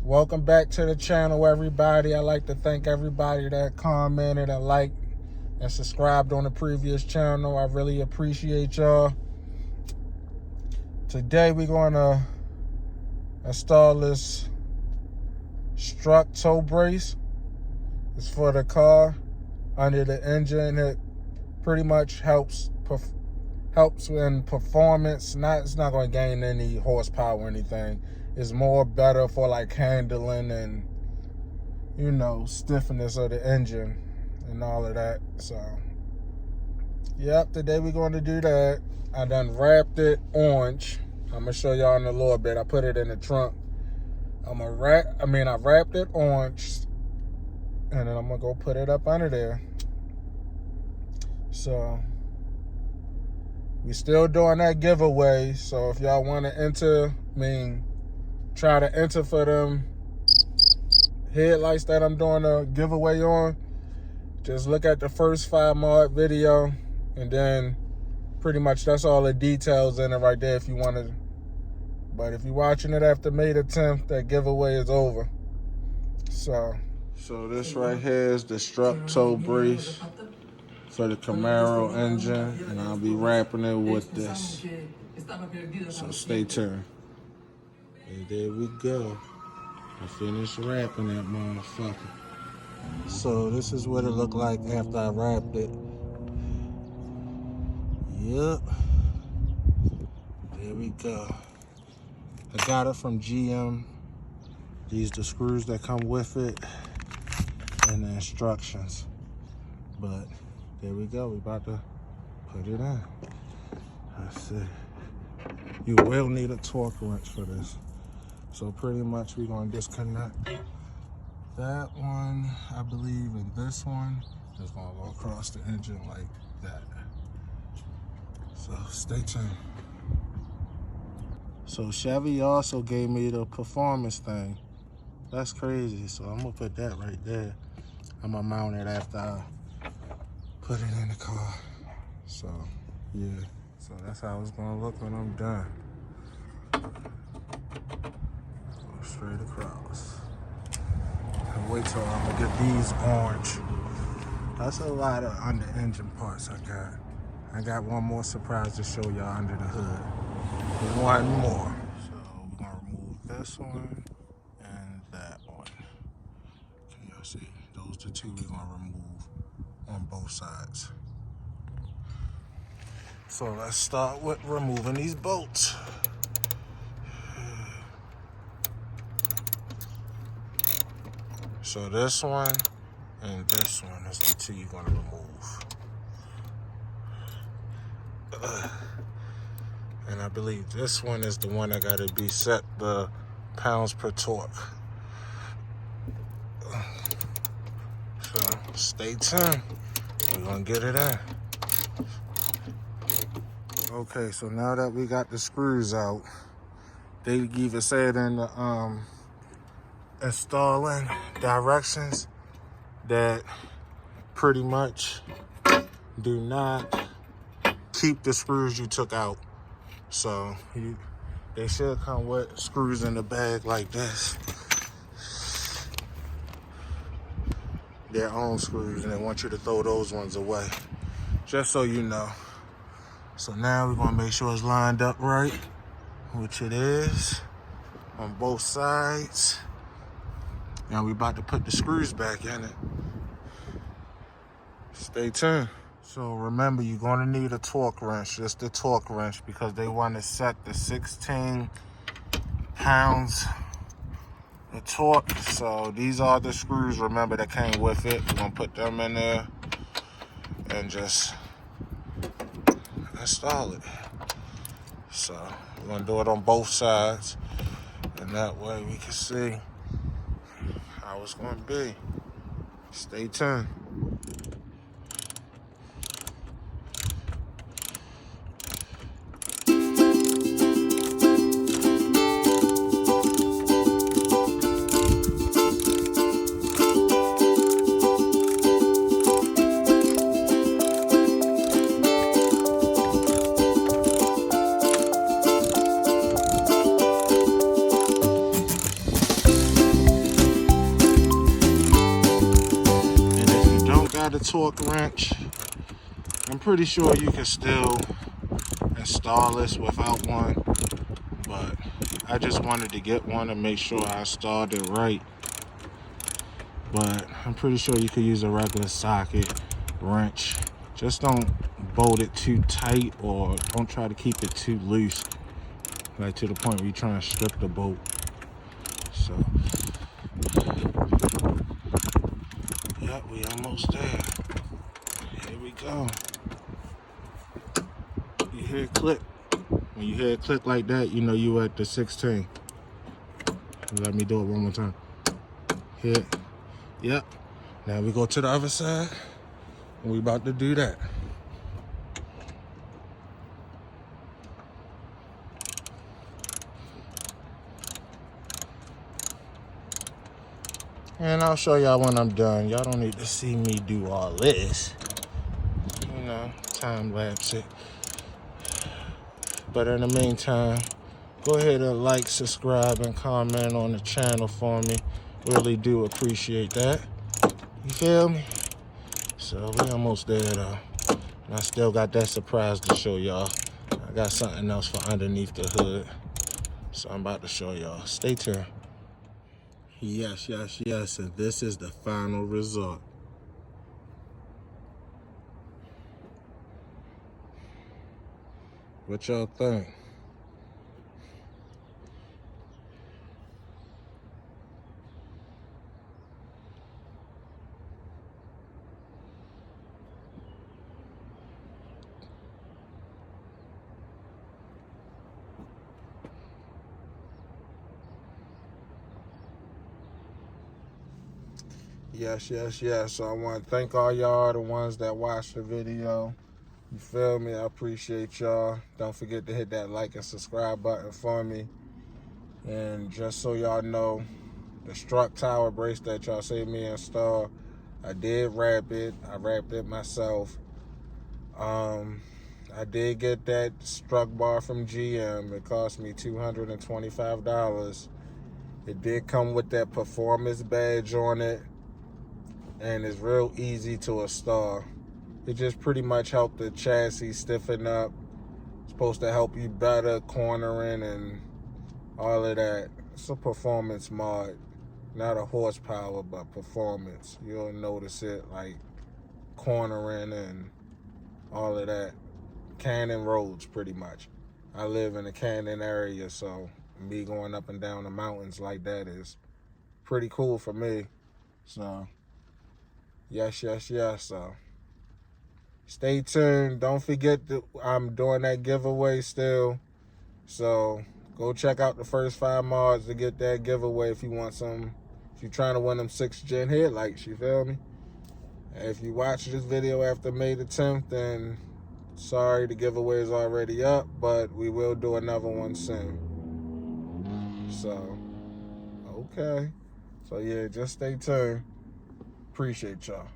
Welcome back to the channel, everybody. I'd like to thank everybody that commented and liked and subscribed on the previous channel. I really appreciate y'all. Today we're going to install this Strut Tower Brace. It's for the car under the engine. It pretty much helps in performance. It's not going to gain any horsepower or anything. It's more better for like handling and, you know, stiffness of the engine and all of that. So yep, today we're going to do that. I done wrapped it orange. I'm gonna show y'all in a little bit. I put it in the trunk. I wrapped it orange, and then I'm gonna go put it up under there. So we still doing that giveaway. So if y'all want to enter, try to enter for them headlights that I'm doing a giveaway on, just look at the first 5 mod video, and then pretty much that's all the details in it right there if you want to. But if you're watching it after May the 10th, that giveaway is over. So this right here is the Strut Tower Brace for the Camaro engine, and I'll be wrapping it with this. So stay tuned. And there we go. I finished wrapping that motherfucker. So this is what it looked like after I wrapped it. Yep. There we go. I got it from GM. These the screws that come with it and the instructions. But there we go. We about to put it in. Let's see. You will need a torque wrench for this. So pretty much we're gonna disconnect that one, I believe, and this one is gonna go across the engine like that. So stay tuned. So Chevy also gave me the performance thing. That's crazy. So I'm gonna put that right there. I'm gonna mount it after I put it in the car. So yeah. So that's how it's gonna look when I'm done. Straight across. And wait till I'm gonna get these orange. That's a lot of under engine parts I got. I got one more surprise to show y'all under the hood. One more. So we're gonna remove this one and that one. Can y'all see? Those are the two we're gonna remove on both sides. So let's start with removing these bolts. So this one and this one is the two you're gonna remove. And I believe this one is the one that gotta be set the pounds per torque. So stay tuned. We're gonna get it in. Okay, so now that we got the screws out, they even said in the installing directions that pretty much do not keep the screws you took out. So they should come with screws in the bag like this. Their own screws, and they want you to throw those ones away, just so you know. So now we're gonna make sure it's lined up right, which it is on both sides. Now we're about to put the screws back in it. Stay tuned. So remember, you're gonna need a torque wrench, just a torque wrench, because they want to set the 16 pounds of torque. So these are the screws, remember, that came with it. We're gonna put them in there and just install it. So we're gonna do it on both sides, and that way we can see how it's gonna be. Stay tuned. got a torque wrench. I'm pretty sure you can still install this without one, but I just wanted to get one and make sure I installed it right. But I'm pretty sure you could use a regular socket wrench. Just don't bolt it too tight, or don't try to keep it too loose, like to the point where you're trying to strip the bolt. So, yep, we almost there. Here we go. You hear it click. When you hear it click like that, you know you at the 16. Let me do it one more time. Hit. Yep. Now we go to the other side. And we about to do that. And I'll show y'all when I'm done. Y'all don't need to see me do all this. You know, time lapse it. But in the meantime, go ahead and like, subscribe, and comment on the channel for me. Really do appreciate that. You feel me? So we almost there though. And I still got that surprise to show y'all. I got something else for underneath the hood. So I'm about to show y'all. Stay tuned. Yes, yes, yes. And this is the final result. What y'all think? Yes, yes, yes. So I want to thank all y'all, the ones that watched the video. You feel me? I appreciate y'all. Don't forget to hit that like and subscribe button for me. And just so y'all know, the Strut Tower Brace that y'all see me install, I did wrap it. I wrapped it myself. I did get that strut bar from GM. It cost me $225. It did come with that performance badge on it, and it's real easy to install. It just pretty much helped the chassis stiffen up. It's supposed to help you better cornering and all of that. It's a performance mod, not a horsepower, but performance. You'll notice it like cornering and all of that. Canyon roads, pretty much. I live in a canyon area, so me going up and down the mountains like that is pretty cool for me. So, yes, yes, yes. So, stay tuned. Don't forget that I'm doing that giveaway still. So, go check out the first 5 mods to get that giveaway if you want some. If you're trying to win them 6th gen headlights, you feel me? And if you watch this video after May the 10th, then sorry, the giveaway is already up, but we will do another one soon. So, okay. So, yeah, just stay tuned. Appreciate y'all.